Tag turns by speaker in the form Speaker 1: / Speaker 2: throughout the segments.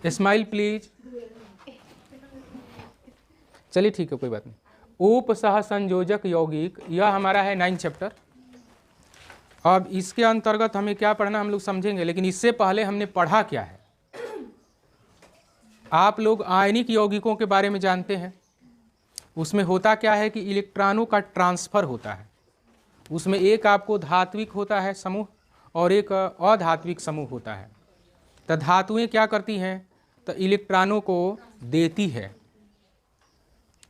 Speaker 1: Smile please. चलिए ठीक है, कोई बात नहीं। उप सह संयोजक यौगिक, यह हमारा है 9 चैप्टर। अब इसके अंतर्गत हमें क्या पढ़ना हम लोग समझेंगे, लेकिन इससे पहले हमने पढ़ा क्या है। आप लोग आयनिक यौगिकों के बारे में जानते हैं। उसमें होता क्या है कि इलेक्ट्रॉनों का ट्रांसफर होता है। उसमें एक आपको धात्विक होता है समूह और एक अधात्विक समूह होता है। तो धातुएं क्या करती हैं, तो इलेक्ट्रॉनों को देती है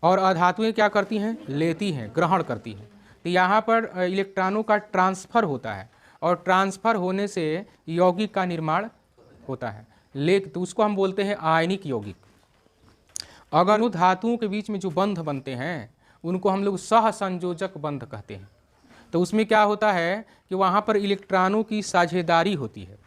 Speaker 1: और अधातुएं क्या करती हैं, लेती हैं, ग्रहण करती हैं। तो यहाँ पर इलेक्ट्रॉनों का ट्रांसफर होता है और ट्रांसफर होने से यौगिक का निर्माण होता है। तो उसको हम बोलते हैं आयनिक यौगिक। अगर उन धातुओं के बीच में जो बंध बनते हैं उनको हम लोग सहसंयोजक बंध कहते हैं। तो उसमें क्या होता है कि वहाँ पर इलेक्ट्रॉनों की साझेदारी होती है।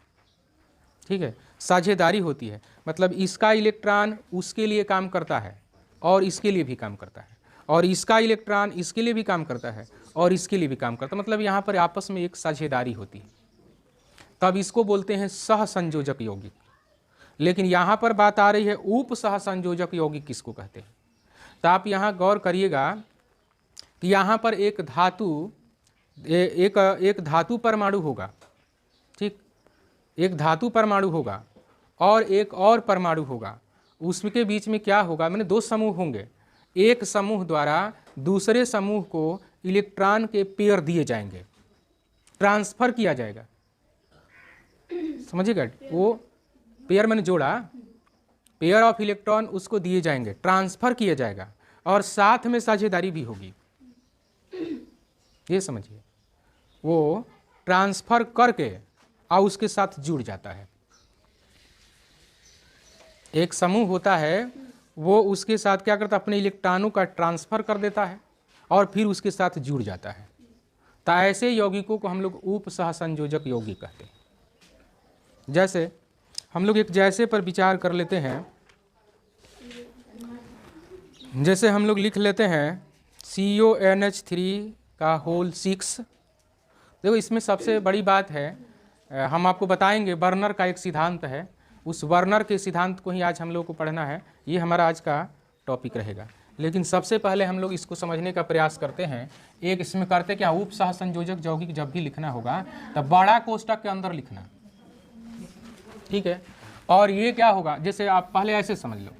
Speaker 1: ठीक है, साझेदारी होती है, मतलब इसका इलेक्ट्रॉन उसके लिए काम करता है और इसके लिए भी काम करता है, और इसका इलेक्ट्रॉन इसके लिए भी काम करता है और इसके लिए भी काम करता है। मतलब यहाँ पर आपस में एक साझेदारी होती है, तब इसको बोलते हैं सहसंयोजक यौगिक। लेकिन यहाँ पर बात आ रही है उप सहसंयोजक यौगिक किसको कहते हैं। तो आप यहाँ गौर करिएगा कि यहाँ पर एक धातु एक धातु परमाणु होगा। ठीक, एक धातु परमाणु होगा और एक और परमाणु होगा। उसके बीच में क्या होगा, मैंने 2 समूह होंगे। एक समूह द्वारा दूसरे समूह को इलेक्ट्रॉन के पेयर दिए जाएंगे, ट्रांसफर किया जाएगा। समझिएगा, वो पेयर मैंने जोड़ा, पेयर ऑफ इलेक्ट्रॉन उसको दिए जाएंगे, ट्रांसफर किया जाएगा और साथ में साझेदारी भी होगी। ये समझिए, वो ट्रांसफर करके और उसके साथ जुड़ जाता है। एक समूह होता है, वो उसके साथ क्या करता है, अपने इलेक्ट्रॉनों का ट्रांसफर कर देता है और फिर उसके साथ जुड़ जाता है। तो ऐसे यौगिकों को हम लोग उप सहसंयोजक यौगिक कहते हैं। जैसे हम लोग एक जैसे पर विचार कर लेते हैं। जैसे हम लोग लिख लेते हैं CONH3 का होल 6। देखो इसमें सबसे बड़ी बात है, हम आपको बताएंगे बर्नर का एक सिद्धांत है, उस बर्नर के सिद्धांत को ही आज हम लोग को पढ़ना है। ये हमारा आज का टॉपिक रहेगा। लेकिन सबसे पहले हम लोग इसको समझने का प्रयास करते हैं। एक इसमें करते क्या, उप सहसंयोजक यौगिक जब भी लिखना होगा तब बड़ा कोष्टक के अंदर लिखना। ठीक है, और ये क्या होगा, जैसे आप पहले ऐसे समझ लो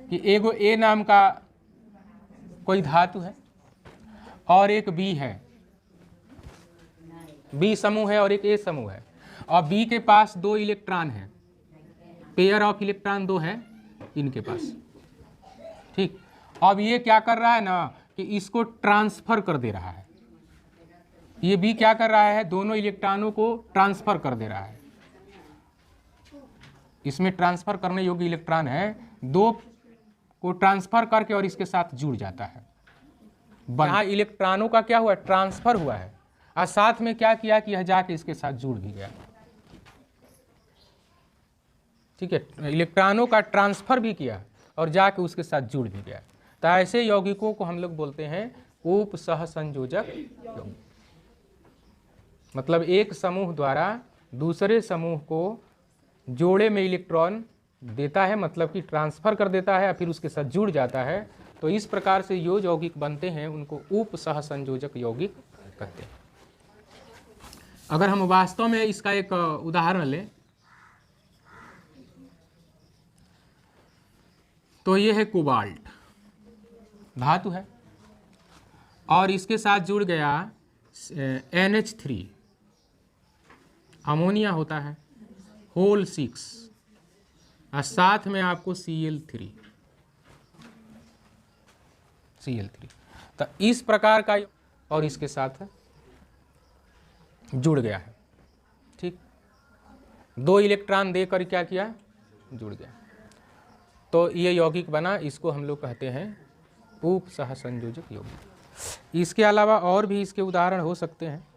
Speaker 1: कि एगो ए नाम का कोई धातु है और एक बी है, बी समूह है और एक ए समूह है, और बी के पास 2 इलेक्ट्रॉन हैं, पेयर ऑफ इलेक्ट्रॉन 2 है इनके पास। ठीक, अब ये क्या कर रहा है ना कि इसको ट्रांसफर कर दे रहा है। ये बी क्या कर रहा है, दोनों इलेक्ट्रॉनों को ट्रांसफर कर दे रहा है। इसमें ट्रांसफर करने योग्य इलेक्ट्रॉन है, 2 को ट्रांसफर करके और इसके साथ जुड़ जाता है। यहाँ इलेक्ट्रॉनों का क्या हुआ, ट्रांसफर हुआ है, और साथ में क्या किया कि यह जाके इसके साथ जुड़ भी गया। ठीक है, इलेक्ट्रॉनों का ट्रांसफर भी किया और जाके उसके साथ जुड़ भी गया। तो ऐसे यौगिकों को हम लोग बोलते हैं उप सहसंयोजक यौगिक। मतलब एक समूह द्वारा दूसरे समूह को जोड़े में इलेक्ट्रॉन देता है, मतलब कि ट्रांसफर कर देता है, फिर उसके साथ जुड़ जाता है। तो इस प्रकार से जो यौगिक बनते हैं उनको उप सहसंयोजक यौगिक कहते हैं। अगर हम वास्तव में इसका एक उदाहरण लें तो ये है कोबाल्ट, धातु है और इसके साथ जुड़ गया NH3, अमोनिया होता है, होल 6, और साथ में आपको Cl3। तो इस प्रकार का और इसके साथ जुड़ गया है। ठीक, 2 इलेक्ट्रॉन देकर क्या किया, जुड़ गया, तो ये यौगिक बना। इसको हम लोग कहते हैं उप सहसंयोजक यौगिक। इसके अलावा और भी इसके उदाहरण हो सकते हैं।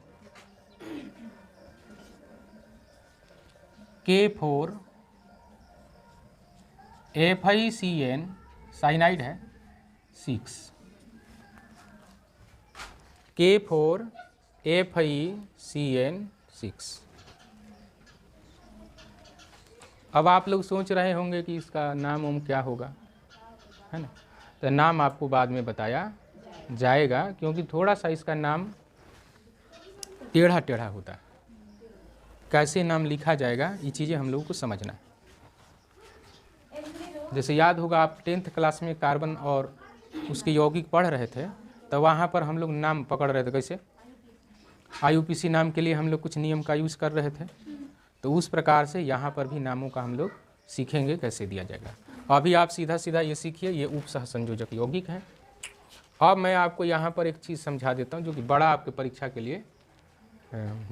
Speaker 1: K4 FeCN साइनाइड है 6, K4 FeCN 6। अब आप लोग सोच रहे होंगे कि इसका नाम उम क्या होगा, है ना। तो नाम आपको बाद में बताया जाएगा, क्योंकि थोड़ा सा इसका नाम टेढ़ा टेढ़ा होता है। कैसे नाम लिखा जाएगा ये चीज़ें हम लोगों को समझना है। जैसे याद होगा आप 10th क्लास में कार्बन और उसके यौगिक पढ़ रहे थे, तो वहाँ पर हम लोग नाम पकड़ रहे थे कैसे, IUPAC नाम के लिए हम लोग कुछ नियम का यूज़ कर रहे थे। तो उस प्रकार से यहाँ पर भी नामों का हम लोग सीखेंगे कैसे दिया जाएगा। अभी आप सीधा सीधा ये सीखिए, ये उपसहसंयोजक यौगिक हैं। अब मैं आपको यहाँ पर एक चीज़ समझा देता हूँ जो कि बड़ा आपके परीक्षा के लिए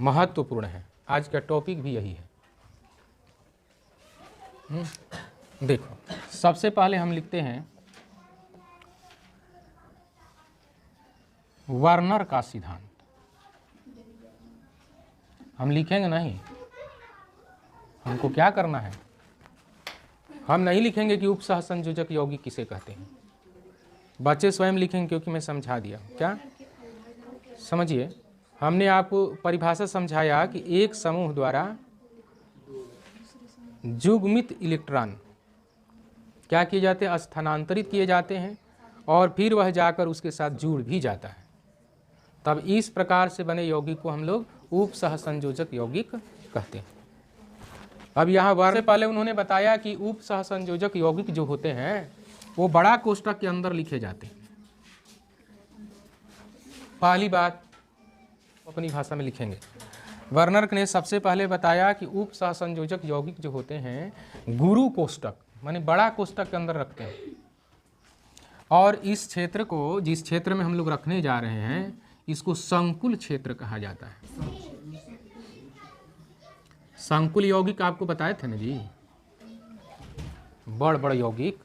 Speaker 1: महत्वपूर्ण है। आज का टॉपिक भी यही है। देखो, सबसे पहले हम लिखते हैं वर्नर का सिद्धांत। हम लिखेंगे नहीं, हमको क्या करना है, हम नहीं लिखेंगे कि उपसहसंयोजक यौगिक किसे कहते हैं। बच्चे स्वयं लिखेंगे, क्योंकि मैं समझा दिया। क्या समझिए, हमने आपको परिभाषा समझाया कि एक समूह द्वारा युग्मित इलेक्ट्रॉन क्या किए जाते हैं, स्थानांतरित किए जाते हैं, और फिर वह जाकर उसके साथ जुड़ भी जाता है। तब इस प्रकार से बने यौगिक को हम लोग उपसहसंयोजक यौगिक कहते हैं। अब यहाँ वर्ग से पहले उन्होंने बताया कि उपसहसंयोजक यौगिक जो होते हैं वो बड़ा कोष्ठक के अंदर लिखे जाते हैं। पहली बात अपनी भाषा में लिखेंगे। वर्नर ने सबसे पहले बताया कि उपसहसंयोजक यौगिक जो होते हैं गुरु कोष्ठक माने बड़ा कोष्ठक के अंदर रखते हैं, और इस क्षेत्र को, जिस क्षेत्र में हम लोग रखने जा रहे हैं, इसको संकुल क्षेत्र कहा जाता है। संकुल यौगिक आपको बताए थे ना जी, बड़ बड़ यौगिक,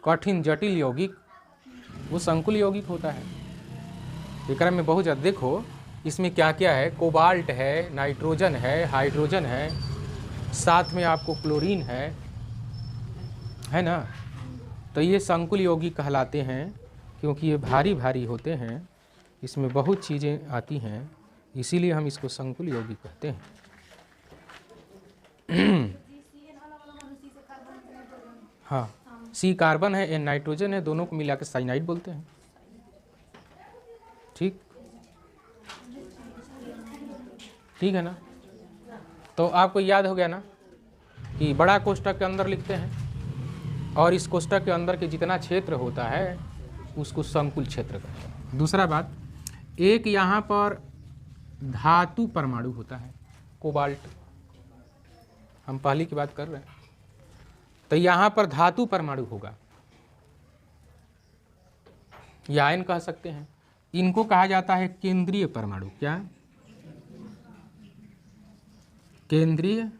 Speaker 1: कठिन जटिल यौगिक, वो संकुल यौगिक होता है। विक्रम में बहुत ज़्यादा देखो इसमें क्या क्या है, कोबाल्ट है, नाइट्रोजन है, हाइड्रोजन है, साथ में आपको क्लोरीन है ना। तो ये संकुल यौगिक कहलाते हैं, क्योंकि ये भारी भारी होते हैं, इसमें बहुत चीज़ें आती हैं, इसीलिए हम इसको संकुल यौगिक कहते हैं। हाँ, C कार्बन है, N नाइट्रोजन है, दोनों को मिला के साइनाइड बोलते हैं। ठीक ठीक है ना। तो आपको याद हो गया ना कि बड़ा कोष्ठक के अंदर लिखते हैं, और इस कोष्ठक के अंदर के जितना क्षेत्र होता है उसको संकुल क्षेत्र कहते हैं। दूसरा बात, एक यहाँ पर धातु परमाणु होता है, कोबाल्ट, हम पहली की बात कर रहे हैं। तो यहाँ पर धातु परमाणु होगा, या आयन कह सकते हैं। इनको कहा जाता है केंद्रीय परमाणु। क्या? केंद्रीय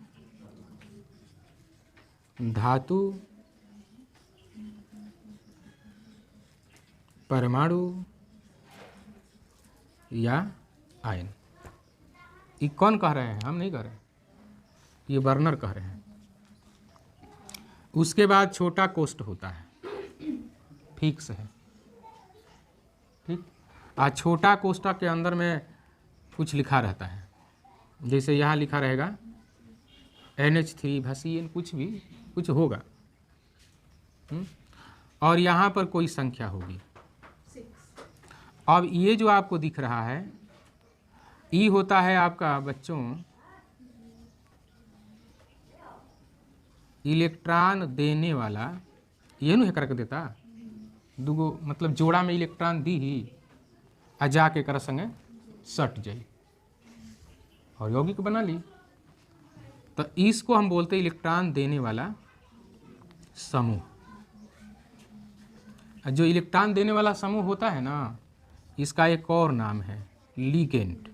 Speaker 1: धातु परमाणु या आयन। ये कौन कह रहे हैं? हम नहीं कह रहे, ये वर्नर कह रहे हैं। उसके बाद छोटा कोष्ठ होता है, फिक्स है, ठीक। आज छोटा कोष्ठक के अंदर में कुछ लिखा रहता है, जैसे यहाँ लिखा रहेगा NH3 भाषीन, कुछ होगा, और यहाँ पर कोई संख्या होगी। अब ये जो आपको दिख रहा है, ये होता है आपका बच्चों इलेक्ट्रॉन देने वाला। ये नहीं करके देता, दूगो मतलब जोड़ा में इलेक्ट्रॉन दी ही आ जाके कर संगे सट जाई और यौगिक बना ली। तो इसको हम बोलते हैं इलेक्ट्रॉन देने वाला समूह। जो इलेक्ट्रॉन देने वाला समूह होता है ना, इसका एक और नाम है लिगेंड।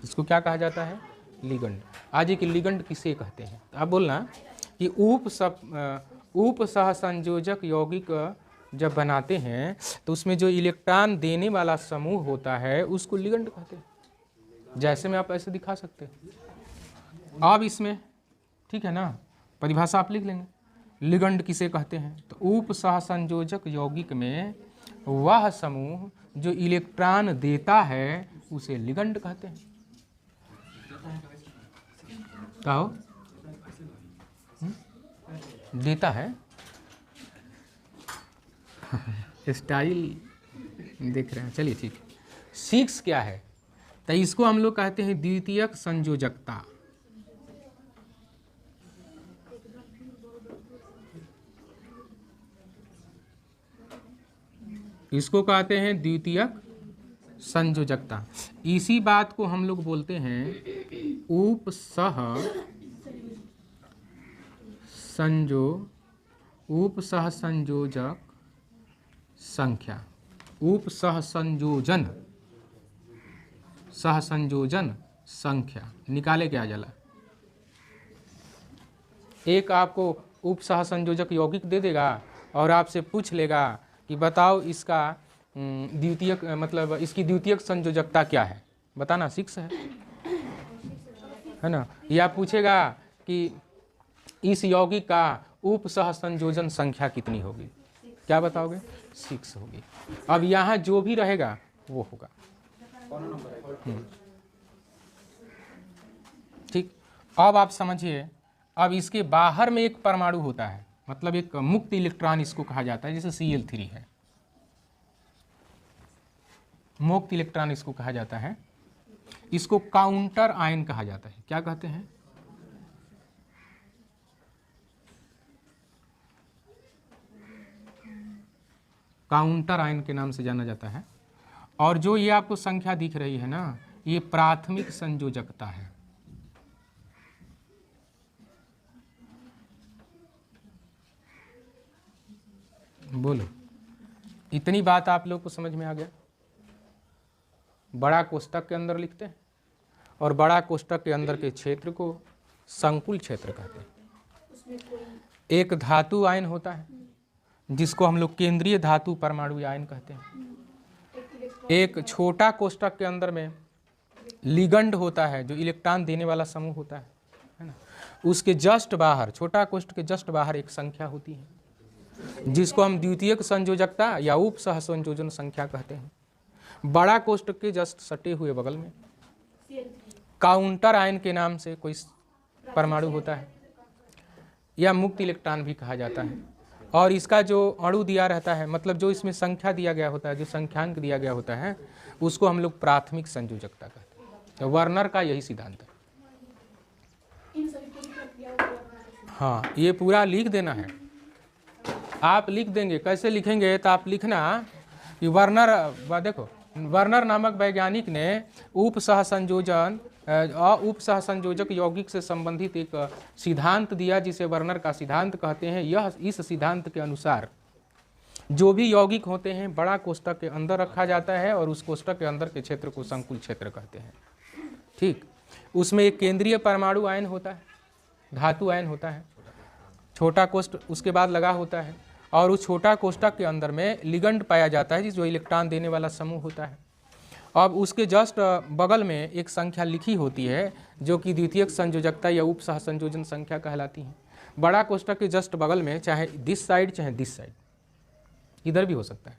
Speaker 1: इसको क्या कहा जाता है? लिगेंड। आज एक लिगेंड किसे कहते हैं? तो आप बोलना कि उपसहसंयोजक यौगिक जब बनाते हैं तो उसमें जो इलेक्ट्रॉन देने वाला समूह होता है उसको लिगेंड कहते हैं। जैसे में आप ऐसे दिखा सकते हैं। अब इसमें ठीक है ना, परिभाषा आप लिख लेंगे, लिगेंड किसे कहते हैं? तो उपसहसंयोजक यौगिक में वह समूह जो इलेक्ट्रॉन देता है उसे लिगेंड कहते हैं। क्या हो देता है स्टाइल देख रहे हैं। चलिए ठीक है। 6 क्या है? तो इसको हम लोग कहते हैं द्वितीयक संयोजकता। इसको कहते हैं द्वितीयक संयोजकता। इसी बात को हम लोग बोलते हैं उपसह संयोजक संख्या। सहसंयोजन संख्या निकाले क्या जला। एक आपको उप सहसंयोजक यौगिक दे देगा और आपसे पूछ लेगा कि बताओ इसका द्वितीयक मतलब इसकी द्वितीयक संयोजकता क्या है, बताना। 6 है ना। या पूछेगा कि इस यौगिक का उप सहसंयोजन संख्या कितनी होगी, क्या बताओगे? 6 होगी। अब यहाँ जो भी रहेगा वो होगा। ठीक। अब आप समझिए, अब इसके बाहर में एक परमाणु होता है, मतलब एक मुक्त इलेक्ट्रॉन इसको कहा जाता है, जैसे Cl3 है, मुक्त इलेक्ट्रॉन इसको कहा जाता है। इसको काउंटर आयन कहा जाता है। क्या कहते हैं? काउंटर आयन के नाम से जाना जाता है। और जो ये आपको संख्या दिख रही है ना, ये प्राथमिक संयोजकता है। बोलो, इतनी बात आप लोग को समझ में आ गया? बड़ा कोष्टक के अंदर लिखते हैं और बड़ा कोष्टक के अंदर के क्षेत्र को संकुल क्षेत्र कहते हैं। एक धातु आयन होता है जिसको हम लोग केंद्रीय धातु परमाणु आयन कहते हैं। एक छोटा कोष्टक के अंदर में लिगंड होता है जो इलेक्ट्रॉन देने वाला समूह होता है ना। उसके जस्ट बाहर, छोटा कोष्टक के जस्ट बाहर एक संख्या होती है जिसको हम द्वितीयक संयोजकता या उप सहसंयोजन संख्या कहते हैं। बड़ा कोष्टक के जस्ट सटे हुए बगल में काउंटर आयन के नाम से कोई परमाणु होता है, या मुक्त इलेक्ट्रॉन भी कहा जाता है। और इसका जो अणु दिया रहता है, मतलब जो इसमें संख्या दिया गया होता है, जो संख्यांक दिया गया होता है, उसको हम लोग प्राथमिक संयोजकता कहते हैं। तो वर्नर का यही सिद्धांत है। हाँ, ये पूरा लिख देना है। आप लिख देंगे, कैसे लिखेंगे? तो आप लिखना कि वर्नर, देखो, वर्नर नामक वैज्ञानिक ने उप सहसंयोजक यौगिक से संबंधित एक सिद्धांत दिया जिसे वर्नर का सिद्धांत कहते हैं। यह इस सिद्धांत के अनुसार जो भी यौगिक होते हैं बड़ा कोष्टक के अंदर रखा जाता है और उस कोष्टक के अंदर के क्षेत्र को संकुल क्षेत्र कहते हैं। ठीक। उसमें एक केंद्रीय परमाणु आयन होता है, धातु आयन होता है, छोटा कोष्ठ उसके बाद लगा होता है, और उस छोटा कोष्टक के अंदर में लिगंड पाया जाता है जो इलेक्ट्रॉन देने वाला समूह होता है। अब उसके जस्ट बगल में एक संख्या लिखी होती है जो कि द्वितीयक संयोजकता या उप सहसंयोजन संख्या कहलाती है। बड़ा कोष्टक के जस्ट बगल में चाहे दिस साइड चाहे दिस साइड, इधर भी हो सकता है,